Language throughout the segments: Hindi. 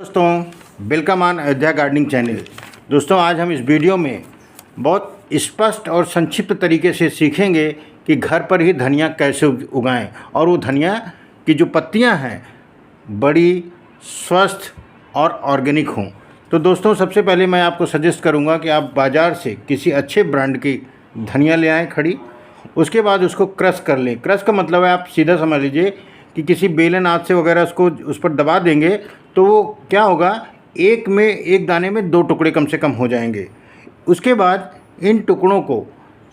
दोस्तों, welcome on Ayodhya gardening channel. दोस्तों, आज हम इस वीडियो में बहुत स्पष्ट और संक्षिप्त तरीके से सीखेंगे कि घर पर ही धनिया कैसे उगाएं और वो धनिया की जो पत्तियां हैं बड़ी स्वस्थ और ऑर्गेनिक हों। तो दोस्तों, सबसे पहले मैं आपको सजेस्ट करूंगा कि आप बाज़ार से किसी अच्छे ब्रांड की धनिया ले आएँ खड़ी। उसके बाद उसको क्रश कर लें। क्रश का मतलब है, आप सीधा समझ लीजिए कि किसी बेलन हाथ से वगैरह उसको उस पर दबा देंगे तो वो क्या होगा, एक दाने में 2 टुकड़े कम से कम हो जाएंगे। उसके बाद इन टुकड़ों को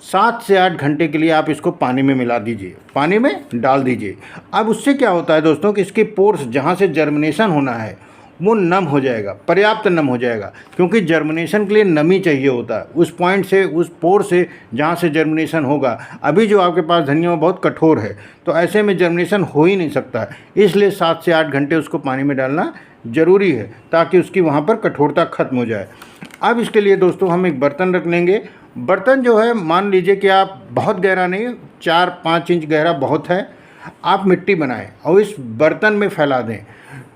7 से 8 घंटे के लिए आप इसको पानी में मिला दीजिए, पानी में डाल दीजिए। अब उससे क्या होता है दोस्तों कि इसके पोर्स जहाँ से जर्मिनेशन होना है वो नम हो जाएगा, पर्याप्त नम हो जाएगा, क्योंकि जर्मिनेशन के लिए नमी चाहिए होता है उस पॉइंट से, उस पोर से जहाँ से जर्मिनेशन होगा। अभी जो आपके पास धनिया बहुत कठोर है तो ऐसे में जर्मिनेशन हो ही नहीं सकता, इसलिए 7 से 8 घंटे उसको पानी में डालना ज़रूरी है ताकि उसकी वहाँ पर कठोरता ख़त्म हो जाए। अब इसके लिए दोस्तों हम एक बर्तन रख लेंगे। बर्तन जो है, मान लीजिए कि आप बहुत गहरा नहीं, 4-5 इंच गहरा बहुत है। आप मिट्टी बनाएं और इस बर्तन में फैला दें।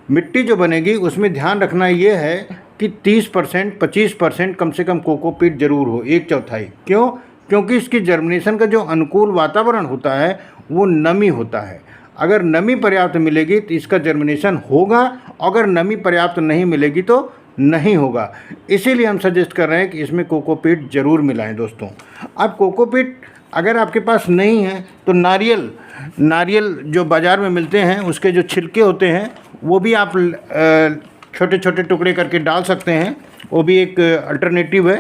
मिट्टी जो बनेगी उसमें ध्यान रखना ये है कि 30% 25% कम से कम कोकोपीट ज़रूर हो, 1/4। क्यों? क्योंकि इसकी जर्मिनेशन का जो अनुकूल वातावरण होता है वो नमी होता है। अगर नमी पर्याप्त मिलेगी तो इसका जर्मिनेशन होगा, अगर नमी पर्याप्त नहीं मिलेगी तो नहीं होगा। इसीलिए हम सजेस्ट कर रहे हैं कि इसमें कोकोपीट ज़रूर मिलाएं दोस्तों। अब कोकोपीट अगर आपके पास नहीं है तो नारियल जो बाज़ार में मिलते हैं उसके जो छिलके होते हैं वो भी आप छोटे छोटे टुकड़े करके डाल सकते हैं, वो भी एक अल्टरनेटिव है।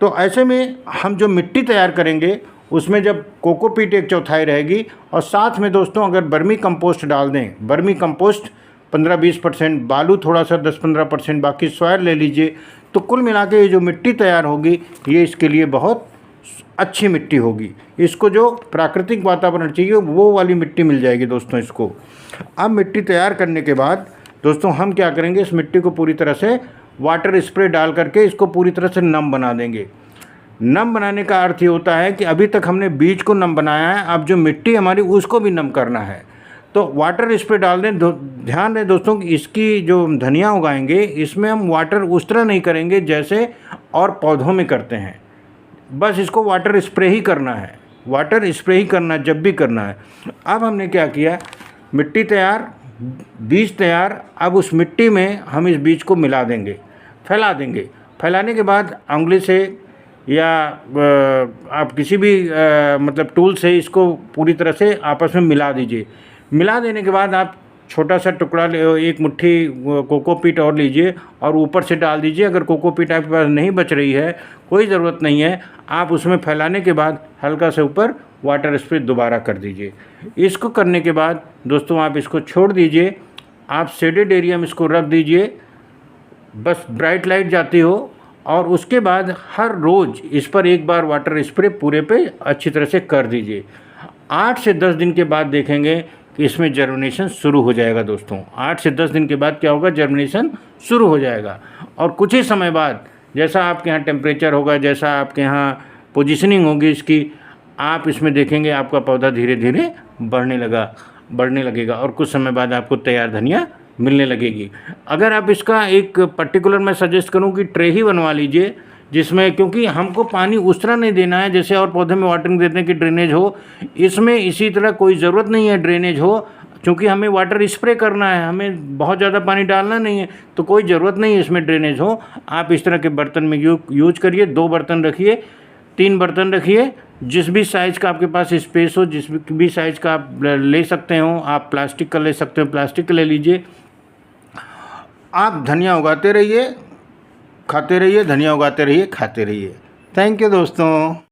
तो ऐसे में हम जो मिट्टी तैयार करेंगे उसमें जब कोकोपीट 1/4 रहेगी और साथ में दोस्तों अगर बर्मी कंपोस्ट डाल दें, बर्मी कंपोस्ट 15-20%, बालू थोड़ा सा 10-15%, बाकी सॉइल ले लीजिए, तो कुल मिला के ये जो मिट्टी तैयार होगी ये इसके लिए बहुत अच्छी मिट्टी होगी। इसको जो प्राकृतिक वातावरण चाहिए वो वाली मिट्टी मिल जाएगी दोस्तों इसको। अब मिट्टी तैयार करने के बाद दोस्तों हम क्या करेंगे, इस मिट्टी को पूरी तरह से वाटर स्प्रे डाल करके इसको पूरी तरह से नम बना देंगे। नम बनाने का अर्थ ये होता है कि अभी तक हमने बीज को नम बनाया है, अब जो मिट्टी हमारी उसको भी नम करना है, तो वाटर स्प्रे डाल दें। ध्यान दें दोस्तों कि इसकी जो धनिया उगाएंगे इसमें हम वाटर उस तरह नहीं करेंगे जैसे और पौधों में करते हैं, बस इसको वाटर स्प्रे ही करना है, वाटर स्प्रे ही करना है जब भी करना है। अब हमने क्या किया, मिट्टी तैयार, बीज तैयार। अब उस मिट्टी में हम इस बीज को मिला देंगे, फैला देंगे। फैलाने के बाद उंगली से या आप किसी भी मतलब टूल से इसको पूरी तरह से आपस में मिला दीजिए। मिला देने के बाद आप छोटा सा टुकड़ा, एक मुट्ठी कोकोपीट और लीजिए और ऊपर से डाल दीजिए। अगर कोकोपीट आपके पास नहीं बच रही है, कोई ज़रूरत नहीं है, आप उसमें फैलाने के बाद हल्का से ऊपर वाटर स्प्रे दोबारा कर दीजिए। इसको करने के बाद दोस्तों आप इसको छोड़ दीजिए, आप शेडेड एरिया में इसको रख दीजिए, बस ब्राइट लाइट जाती हो, और उसके बाद हर रोज़ इस पर एक बार वाटर स्प्रे पूरे पे अच्छी तरह से कर दीजिए। 8 से 10 दिन के बाद देखेंगे कि इसमें जर्मिनेशन शुरू हो जाएगा दोस्तों। 8 से 10 दिन के बाद क्या होगा, जर्मिनेशन शुरू हो जाएगा। और कुछ ही समय बाद जैसा आपके यहाँ टेम्परेचर होगा, जैसा आपके यहाँ पोजीशनिंग होगी इसकी, आप इसमें देखेंगे आपका पौधा धीरे धीरे बढ़ने लगेगा और कुछ समय बाद आपको तैयार धनिया मिलने लगेगी। अगर आप इसका एक पर्टिकुलर मैं सजेस्ट करूं कि ट्रे ही बनवा लीजिए जिसमें, क्योंकि हमको पानी उस तरह नहीं देना है जैसे और पौधे में वाटरिंग देते हैं कि ड्रेनेज हो, इसमें इसी तरह कोई ज़रूरत नहीं है ड्रेनेज हो, क्योंकि हमें वाटर स्प्रे करना है, हमें बहुत ज़्यादा पानी डालना नहीं है, तो कोई ज़रूरत नहीं है इसमें ड्रेनेज हो। आप इस तरह के बर्तन में यूज करिए। 2 बर्तन रखिए, 3 बर्तन रखिए, जिस भी साइज़ का आपके पास स्पेस हो, जिस भी साइज़ का आप ले सकते हो। आप प्लास्टिक का ले सकते हो, प्लास्टिक का ले लीजिए। आप धनिया उगाते रहिए, खाते रहिए, धनिया उगाते रहिए, खाते रहिए। थैंक यू दोस्तों।